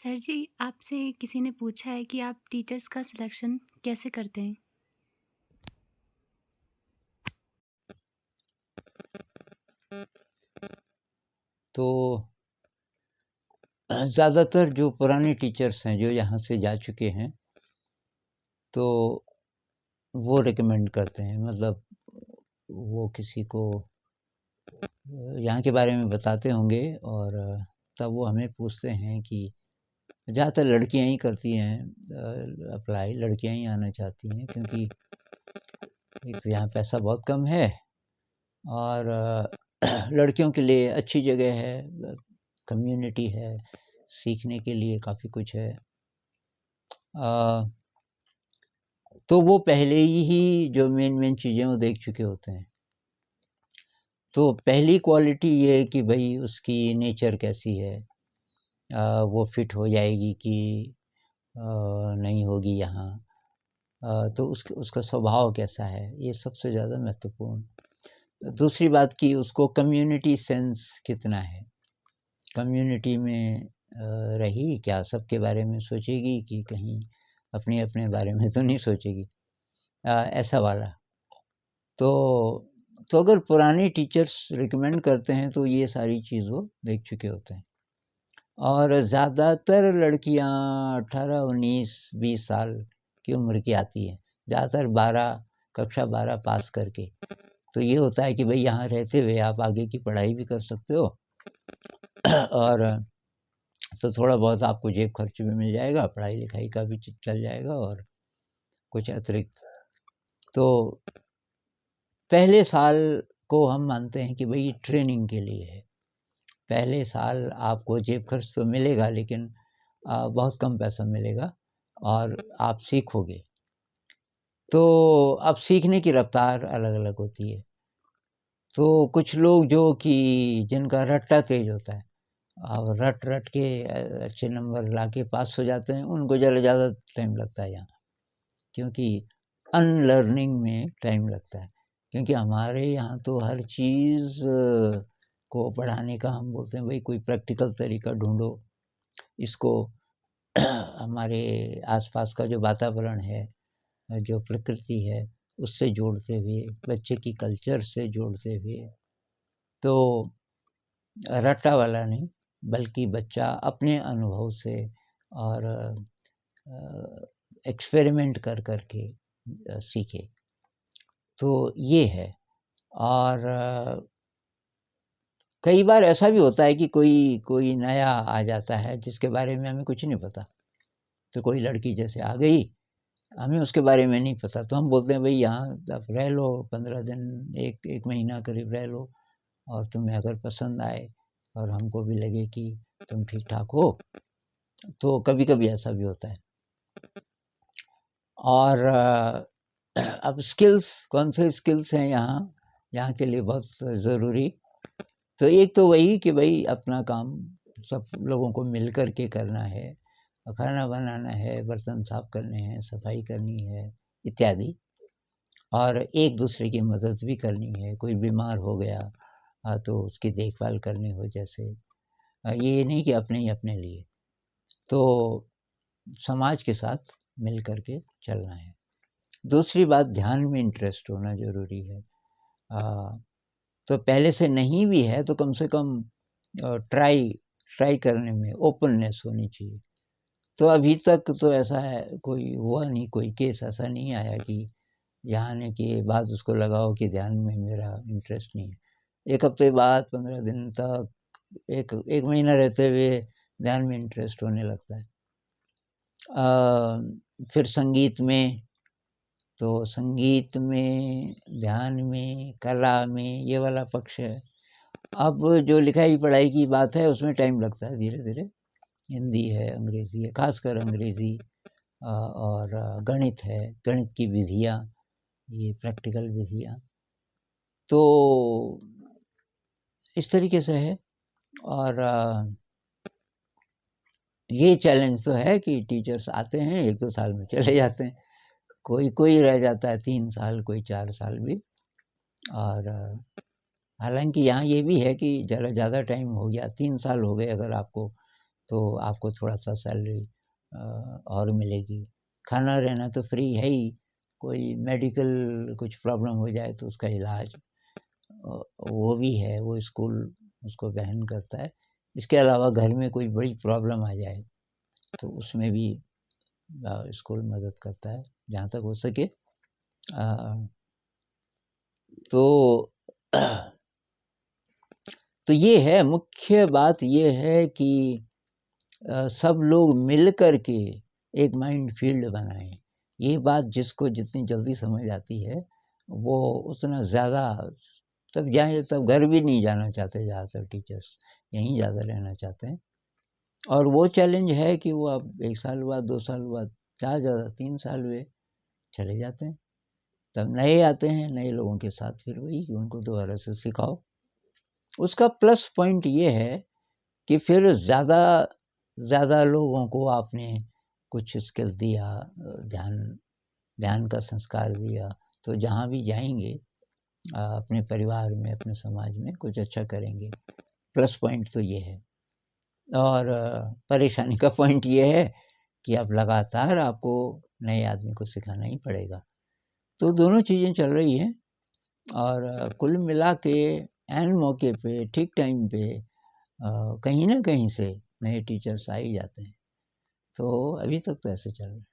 Sir जी, आपसे किसी ने पूछा है कि आप टीचर्स का सिलेक्शन कैसे करते हैं? तो ज़्यादातर जो पुराने टीचर्स हैं, जो यहाँ से जा चुके हैं, तो वो रिकमेंड करते हैं। मतलब वो किसी को यहाँ के बारे में बताते होंगे और तब वो हमें पूछते हैं कि ज़्यादातर लड़कियाँ ही करती हैं अप्लाई, लड़कियाँ ही आना चाहती हैं क्योंकि एक तो यहाँ पैसा बहुत कम है और लड़कियों के लिए अच्छी जगह है, कम्युनिटी है, सीखने के लिए काफ़ी कुछ है। अ, तो वो पहले ही जो मेन चीज़ें वो देख चुके होते हैं। तो पहली क्वालिटी ये है कि भई उसकी नेचर कैसी है, वो फिट हो जाएगी कि नहीं होगी यहाँ, तो उसका स्वभाव कैसा है, ये सबसे ज़्यादा महत्वपूर्ण। दूसरी बात कि उसको कम्युनिटी सेंस कितना है, कम्युनिटी में रही क्या, सबके बारे में सोचेगी कि कहीं अपने बारे में तो नहीं सोचेगी, ऐसा वाला। तो अगर पुराने टीचर्स रिकमेंड करते हैं तो ये सारी चीज़ वो देख चुके होते हैं। और ज़्यादातर लड़कियाँ 18, 19, 20 साल की उम्र की आती हैं, ज़्यादातर 12 कक्षा 12 पास करके। तो ये होता है कि भई यहाँ रहते हुए आप आगे की पढ़ाई भी कर सकते हो और तो थोड़ा बहुत आपको जेब खर्च भी मिल जाएगा, पढ़ाई-लिखाई का भी चल जाएगा और कुछ अतिरिक्त। तो पहले साल को हम मानते हैं कि भई ये ट्रेनिंग के लिए है। पहले साल आपको जेब खर्च तो मिलेगा लेकिन बहुत कम पैसा मिलेगा और आप सीखोगे। तो अब सीखने की रफ़्तार अलग-अलग होती है। तो कुछ लोग जो कि जिनका रट्टा तेज़ होता है, अब रट-रट के अच्छे नंबर लाके पास हो जाते हैं, उनको ज़रा ज़्यादा टाइम लगता है यहाँ। क्योंकि अनलर्निंग में टाइम लगता है। क्योंकि हमारे यहाँ तो हर चीज़ को पढ़ाने का हम बोलते हैं भई कोई प्रैक्टिकल तरीका ढूँढो। इसको हमारे आस-पास का जो वातावरण है, जो प्रकृति है, उससे जोड़ते हुए, बच्चे की कल्चर से जोड़ते हुए, तो रट्टा वाला नहीं, बल्कि बच्चा अपने अनुभव से और एक्सपेरिमेंट कर के सीखे। तो ये है। और कई बार ऐसा भी होता है कि कोई कोई नया आ जाता है जिसके बारे में हमें कुछ नहीं पता। तो कोई लड़की जैसे आ गई, हमें उसके बारे में नहीं पता, तो हम बोलते हैं भई यहाँ आप रह लो 15 दिन, 1 महीना करीब रह लो और तुम्हें अगर पसंद आए और हमको भी लगे कि तुम ठीक-ठाक हो, तो कभी-कभी ऐसा भी होता है। और अब स्किल्स, कौन से स्किल्स हैं यहाँ के लिए बहुत ज़रूरी? तो एक तो वही कि भई अपना काम सब लोगों को मिल कर के करना है, खाना बनाना है, बर्तन साफ़ करने हैं, सफाई करनी है, इत्यादि। और एक-दूसरे की मदद भी करनी है, कोई बीमार हो गया तो उसकी देखभाल करनी हो जैसे। ये नहीं कि अपने ही अपने लिए। तो समाज के साथ मिल कर के चलना है। दूसरी बात, ध्यान में इंटरेस्ट होना ज़रूरी है। तो पहले से नहीं भी है तो कम से कम ट्राई ट्राई करने में ओपननेस होनी चाहिए। तो अभी तक तो ऐसा है कोई हुआ नहीं, कोई केस ऐसा नहीं आया कि यहाँ आने के बाद उसको लगा हो कि ध्यान में मेरा इंटरेस्ट नहीं है। 1 हफ्ते बाद, 15 दिन तक, 1 महीना रहते हुए ध्यान में इंटरेस्ट होने लगता है। फिर संगीत में, तो संगीत में, ध्यान में, कला में ये वाला पक्ष है। अब जो लिखाई-पढ़ाई की बात है उसमें टाइम लगता है धीरे-धीरे। हिंदी है, अंग्रेज़ी है, ख़ासकर अंग्रेज़ी और गणित है, गणित की विधियाँ, ये प्रैक्टिकल विधियाँ। तो इस तरीके से है। और ये चैलेंज तो है कि टीचर्स आते हैं 1-2 साल में चले जाते हैं। कोई रह जाता है 3 साल, कोई 4 साल भी। और हालाँकि यहाँ ये भी है कि ज़रा ज़्यादा टाइम हो गया, 3 साल हो गए अगर आपको, तो आपको थोड़ा-सा सैलरी और मिलेगी। खाना रहना तो फ्री है ही, कोई मेडिकल कुछ प्रॉब्लम हो जाए तो उसका इलाज वो भी है, वो स्कूल उसको वहन करता है। इसके अलावा घर में कोई बड़ी प्रॉब्लम आ जाए तो उसमें भी स्कूल मदद करता है जहाँ तक हो सके। तो तो ये है, मुख्य बात ये है कि सब लोग मिल कर के एक माइंड फील्ड बनाएं। ये बात जिसको जितनी जल्दी समझ आती है वो उतना ज़्यादा तब जाए, तब घर भी नहीं जाना चाहते ज़्यादातर टीचर्स, यहीं ज़्यादा रहना चाहते हैं। और वो चैलेंज है कि वो अब 1 साल बाद 2 साल बाद ज़्यादा 3 साल हुए चले जाते हैं, तब नए आते हैं, नए लोगों के साथ फिर वही कि उनको दोबारा से सिखाओ। उसका प्लस पॉइंट ये है कि फिर ज़्यादा लोगों को आपने कुछ स्किल्स दिया, ध्यान का संस्कार दिया, तो जहाँ भी जाएंगे अपने परिवार में, अपने समाज में कुछ अच्छा करेंगे। प्लस पॉइंट तो ये है। और परेशानी का पॉइंट ये है कि अब लगातार आपको नए आदमी को सिखाना ही पड़ेगा। तो दोनों चीज़ें चल रही हैं और कुल मिला के ऐन मौके पे, ठीक टाइम पे कहीं ना कहीं से नए टीचर्स आ ही जाते हैं। तो अभी तक तो ऐसे चल रहा है।